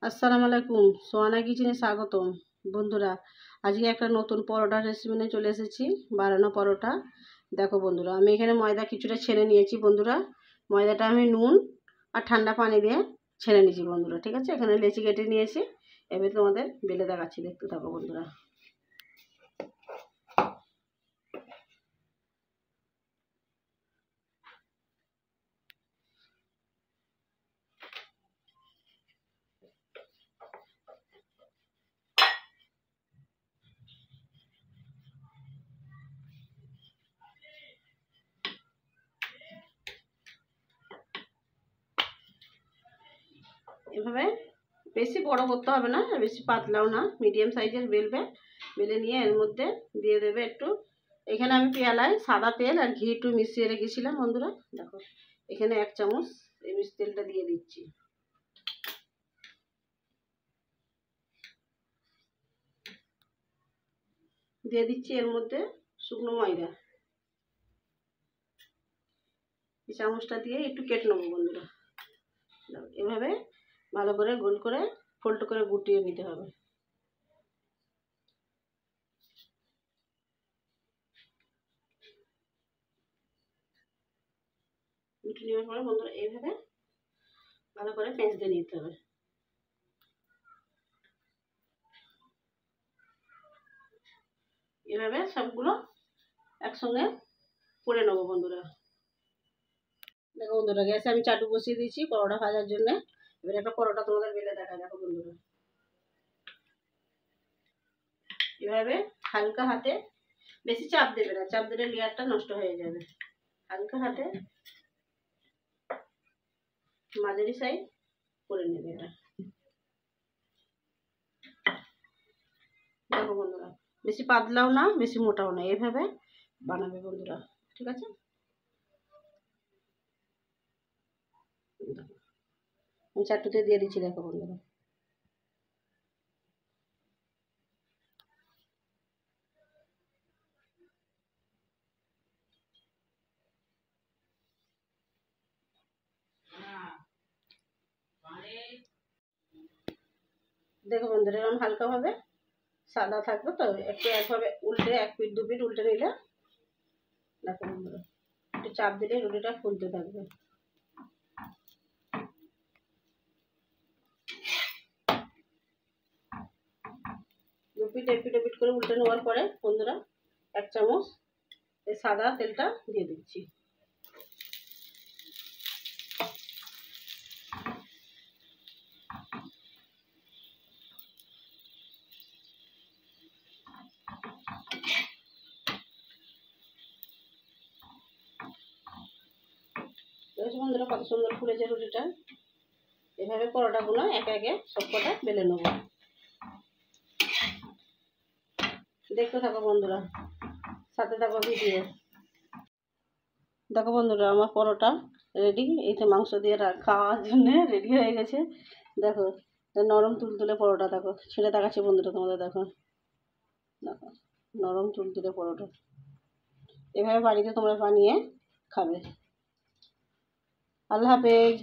আসসালামু আলাইকুম, সোহানা কিচেনে স্বাগতম। বন্ধুরা, আজকে একটা নতুন পরোটা রেসিপি নিয়ে চলে এসেছি, বানানো পরোটা। দেখো বন্ধুরা, আমি এখানে ময়দা কিছুটা ছেনে নিয়েছি। বন্ধুরা, ময়দাটা আমি নুন আর ঠান্ডা পানি দিয়ে ছেনে নিয়েছি বন্ধুরা। ঠিক আছে, এখানে লেচি কেটে নিয়েছি। এবার তোমাদের বেলে দেখাচ্ছি, দেখতে থাকো বন্ধুরা। এভাবে বেশি বড় করতে হবে না, বেশি পাতলাও না, মিডিয়াম সাইজের বেলবে। বেলে নিয়ে এর মধ্যে দিয়ে দেবে একটু, এখানে আমি পেয়ালায় সাদা তেল আর ঘি একটু মিশিয়ে রেখেছিলাম বন্ধুরা। দেখো, এখানে 1 চামচ এই তেলটা দিয়ে দিচ্ছি। দিয়ে দিচ্ছি এর মধ্যে শুকনো ময়দা। এই চামচটা দিয়ে একটু কেটে নেবো বন্ধুরা। এভাবে ভালো করে গোল করে ফোল্ড করে গুটিয়ে নিতে হবে। গুটিয়ে নেওয়ার পরে বন্ধুরা এইভাবে ভালো করে পেঁচ দিয়ে নিতে হবে। এভাবে সবগুলো একসঙ্গে করে নেবো বন্ধুরা। দেখো বন্ধুরা, গ্যাসে আমি চাটু বসিয়ে দিয়েছি পরোটা ভাজার জন্য। এবার একটা পরোটা তোমাদের বেলে দেখা। দেখো বন্ধুরা, এভাবে হালকা হাতে, বেশি চাপ দেবে না, চাপ দিলে লেয়ারটা নষ্ট হয়ে যাবে। হালকা হাতে মাঝারি সাইজ করে নেবে এটা। দেখো বন্ধুরা, বেশি পাতলাও না, বেশি মোটাও না, এইভাবে বানাবে বন্ধুরা। ঠিক আছে, আমি চাটুতে দিয়ে দিচ্ছি। দেখো বন্ধুরা, দেখো বন্ধুরা, এরকম হালকাভাবে সাদা থাকবে তো, একটু একভাবে উল্টে 1 পিঠ 2 পিঠ উল্টে নিলে, দেখো বন্ধুরা, একটু চাপ দিলে রুটিটা ফুলতে থাকবে। 2 পিঠ 1 পিঠ 1 পিঠ করে উল্টে নেওয়ার পরে বন্ধুরা 1 চামচ এই সাদা তেলটা দিয়ে দিচ্ছি। দেখো বন্ধুরা, কত সুন্দর ফুলেছে রুটিটা। এভাবে পরোটাগুলো একে একে সবকটা বেলে নেবো। দেখতে থাকো বন্ধুরা, সাথে থাকো ভিডিও। দেখো বন্ধুরা, আমার পরোটা রেডি। এই তো মাংস দিয়ে খাওয়ার জন্য রেডি হয়ে গেছে। দেখো, নরম তুলতুলে পরোটা। দেখো, ছেড়ে দেখাচ্ছি বন্ধুরা তোমাদের। দেখো দেখো, নরম তুলতুলে পরোটা। এভাবে বাড়িতে তোমরা বানিয়ে খাবে। আল্লাহ হাফেজ।